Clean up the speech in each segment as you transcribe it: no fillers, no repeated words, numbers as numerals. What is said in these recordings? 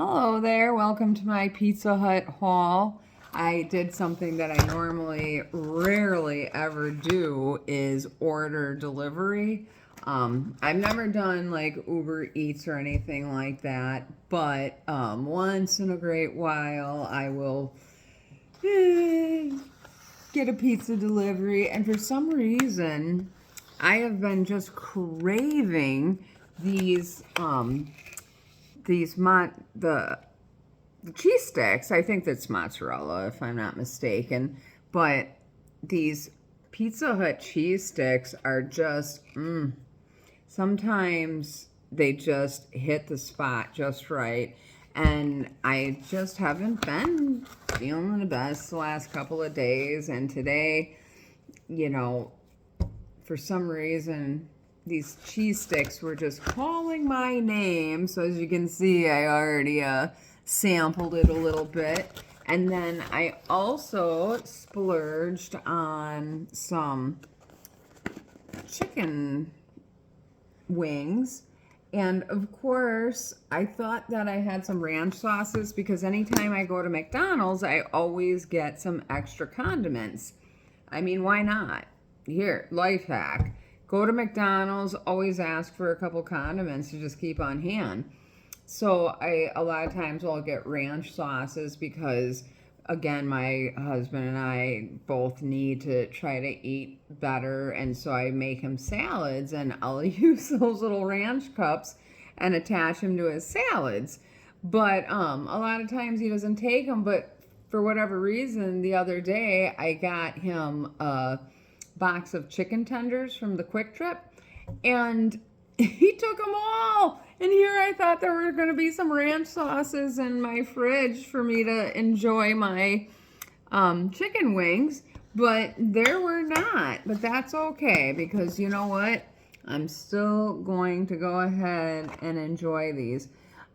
Hello there, welcome to my Pizza Hut haul. I did something that I normally rarely ever do is order delivery. I've never done like Uber Eats or anything like that, but once in a great while I will get a pizza delivery, and for some reason I have been just craving these the cheese sticks. I think that's mozzarella if I'm not mistaken, but these Pizza Hut cheese sticks are just sometimes they just hit the spot just right, and I just haven't been feeling the best the last couple of days. And today, you know, for some reason these cheese sticks were just calling my name. So as you can see, I already sampled it a little bit. And then I also splurged on some chicken wings. And of course, I thought that I had some ranch sauces because anytime I go to McDonald's, I always get some extra condiments. I mean, why not? Here, life hack. Go to McDonald's, always ask for a couple condiments to just keep on hand. So a lot of times I'll get ranch sauces because, again, my husband and I both need to try to eat better, and so I make him salads, and I'll use those little ranch cups and attach him to his salads. But a lot of times he doesn't take them, but for whatever reason, the other day I got him a box of chicken tenders from the Quick Trip, and he took them all. And here I thought there were going to be some ranch sauces in my fridge for me to enjoy my chicken wings, but there were not. But that's okay, because you know what? I'm still going to go ahead and enjoy these.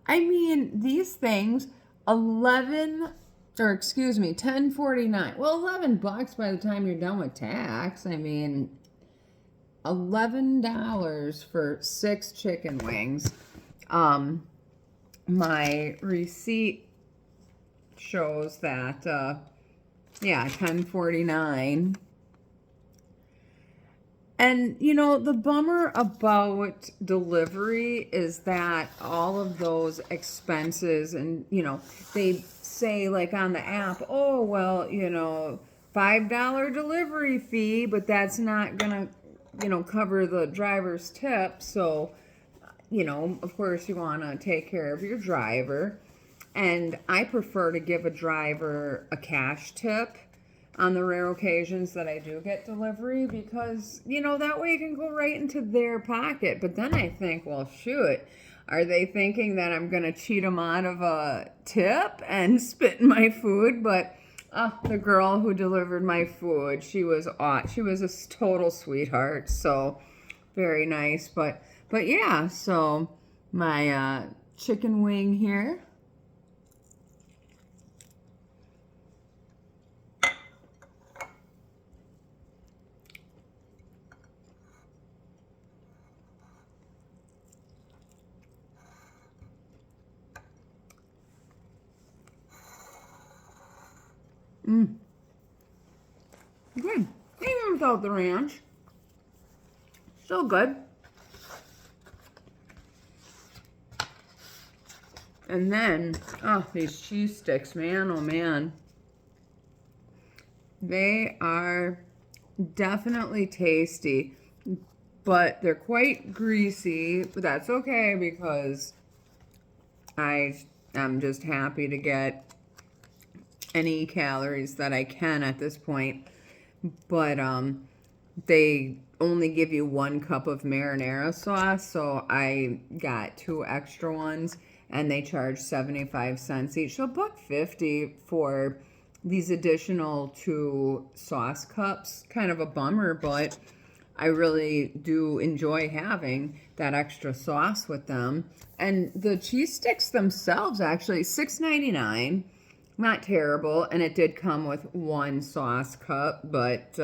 I mean, these things, 10.49. Well, $11 by the time you're done with tax. I mean, $11 for 6 chicken wings. My receipt shows that, $10.49. And, you know, the bummer about delivery is that all of those expenses, and, you know, they say like on the app, oh, well, you know, $5 delivery fee, but that's not gonna, you know, cover the driver's tip. So, you know, of course you want to take care of your driver. And I prefer to give a driver a cash tip on the rare occasions that I do get delivery, because, you know, that way it can go right into their pocket. But then I think, well, shoot, are they thinking that I'm going to cheat them out of a tip and spit in my food? But the girl who delivered my food, she was a total sweetheart. So very nice. But yeah, so my chicken wing here. Good. Even without the ranch. Still good. And then, these cheese sticks, man, oh man. They are definitely tasty, but they're quite greasy. But that's okay, because I am just happy to get any calories that I can at this point. But they only give you 1 cup of marinara sauce, so I got 2 extra ones, and they charge 75 cents each. So $1.50 for these additional 2 sauce cups. Kind of a bummer, but I really do enjoy having that extra sauce with them. And the cheese sticks themselves, actually, $6.99. Not terrible, and it did come with 1 sauce cup, but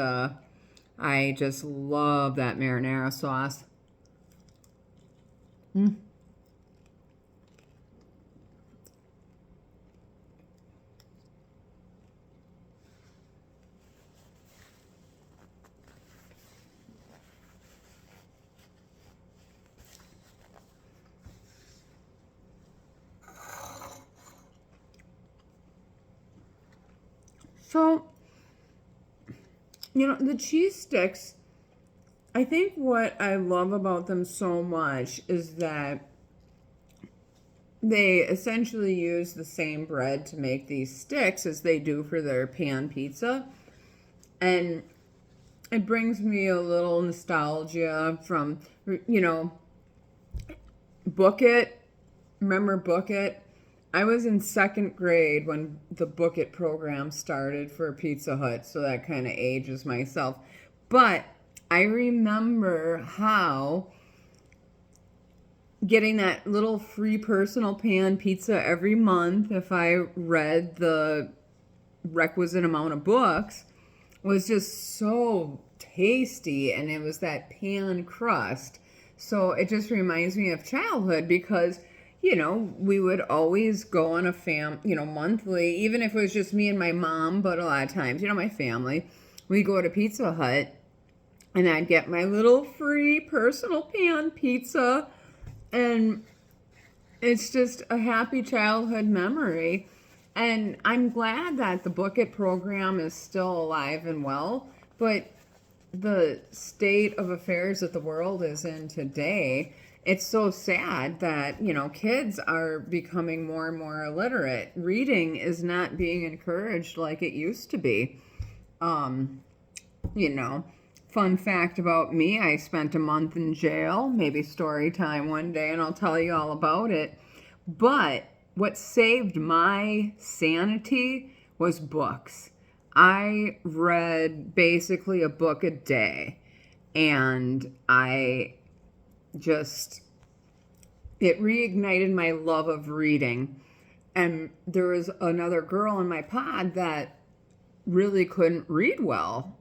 I just love that marinara sauce. So, the cheese sticks, I think what I love about them so much is that they essentially use the same bread to make these sticks as they do for their pan pizza. And it brings me a little nostalgia from, Book It. Remember Book It? I was in second grade when the Book It program started for Pizza Hut, so that kind of ages myself. But I remember how getting that little free personal pan pizza every month, if I read the requisite amount of books, was just so tasty, and it was that pan crust. So it just reminds me of childhood because, we would always go on a monthly, even if it was just me and my mom, but a lot of times, my family, we go to Pizza Hut and I'd get my little free personal pan pizza, and it's just a happy childhood memory. And I'm glad that the Book It program is still alive and well, but the state of affairs that the world is in today, it's so sad that, kids are becoming more and more illiterate. Reading is not being encouraged like it used to be. Fun fact about me, I spent a month in jail, maybe story time one day, and I'll tell you all about it. But what saved my sanity was books. I read basically a book a day, and it reignited my love of reading. And there was another girl in my pod that really couldn't read well.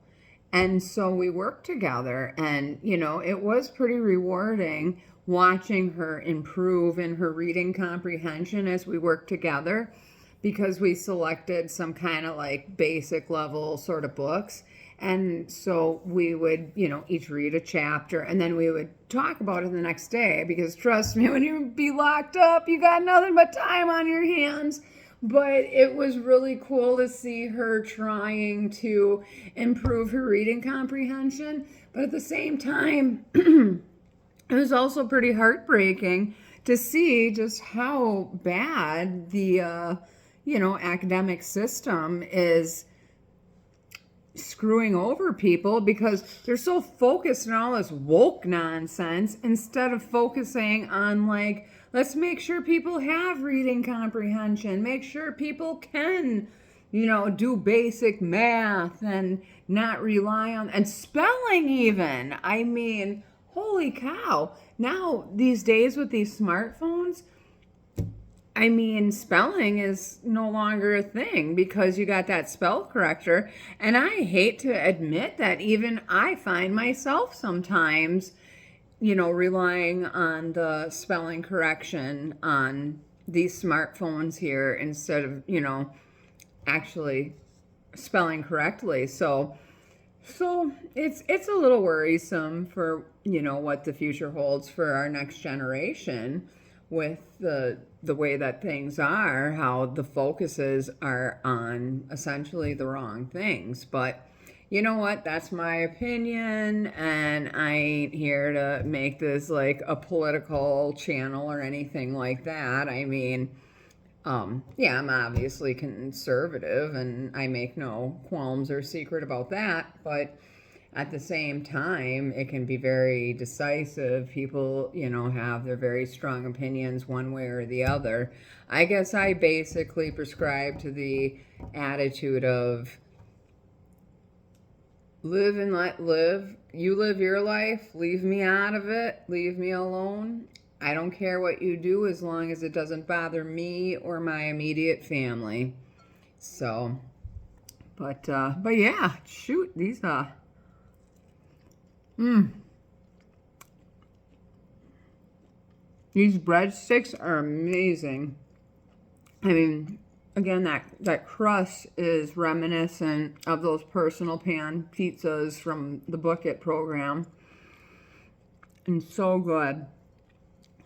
And so we worked together, and, it was pretty rewarding watching her improve in her reading comprehension as we worked together, because we selected some kind of like basic level sort of books. And so we would, each read a chapter, and then we would talk about it the next day, because trust me, when you be locked up, you got nothing but time on your hands. But it was really cool to see her trying to improve her reading comprehension. But at the same time, it was also pretty heartbreaking to see just how bad the, academic system is screwing over people, because they're so focused on all this woke nonsense instead of focusing on, like, let's make sure people have reading comprehension, make sure people can, do basic math and not rely on, and spelling even. I mean, holy cow. Now, these days with these smartphones, spelling is no longer a thing because you got that spell corrector. And I hate to admit that even I find myself sometimes, relying on the spelling correction on these smartphones here instead of, actually spelling correctly. So it's a little worrisome for, what the future holds for our next generation with the way that things are, how the focuses are on essentially the wrong things. But you know what? That's my opinion, and I ain't here to make this like a political channel or anything like that. Yeah, I'm obviously conservative, and I make no qualms or secret about that, but at the same time, it can be very decisive. People, have their very strong opinions one way or the other. I guess I basically prescribe to the attitude of live and let live. You live your life, leave me out of it, leave me alone. I don't care what you do as long as it doesn't bother me or my immediate family. So, but yeah, shoot, these these breadsticks are amazing. Again, that crust is reminiscent of those personal pan pizzas from the Book It program. And so good.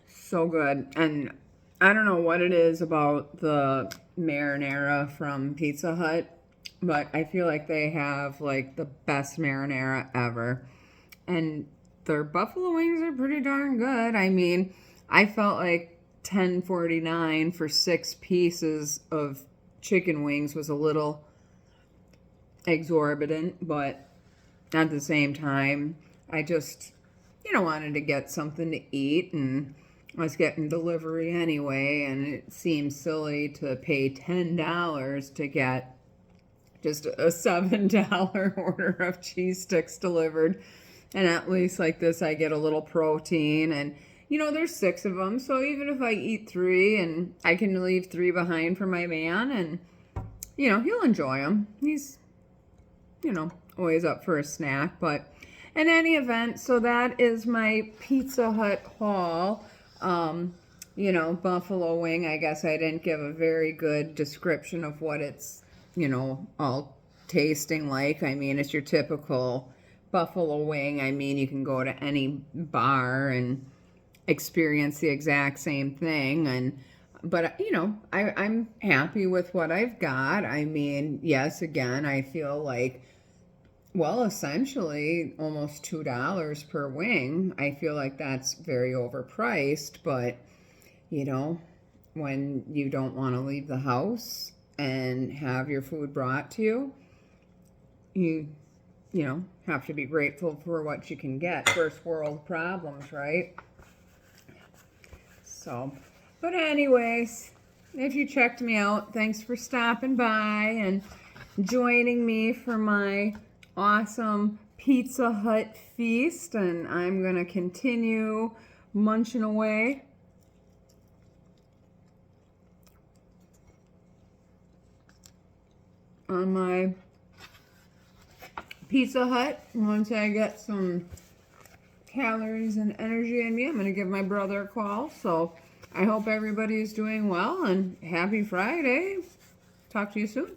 So good. And I don't know what it is about the marinara from Pizza Hut. but I feel like they have like the best marinara ever. And their buffalo wings are pretty darn good. I mean, I felt like 10.49 for 6 pieces of chicken wings was a little exorbitant, but at the same time, I just, wanted to get something to eat, and I was getting delivery anyway, and it seems silly to pay $10 to get just a $7 order of cheese sticks delivered. And at least like this, I get a little protein, and there's 6 of them, so even if I eat 3, and I can leave 3 behind for my man, and he'll enjoy them. He's always up for a snack. But in any event, so that is my Pizza Hut haul. Buffalo wing, I guess I didn't give a very good description of what it's, all tasting like. I mean, it's your typical buffalo wing. I mean, you can go to any bar and experience the exact same thing. But I'm happy with what I've got. I mean, yes, again, I feel like, well, essentially almost $2 per wing. I feel like that's very overpriced, but when you don't want to leave the house and have your food brought to you, you have to be grateful for what you can get. First world problems, right? So, but anyways, if you checked me out, thanks for stopping by and joining me for my awesome Pizza Hut feast. And I'm going to continue munching away. On my Pizza Hut. Once I get some calories and energy in me, I'm going to give my brother a call. So I hope everybody is doing well, and happy Friday. Talk to you soon.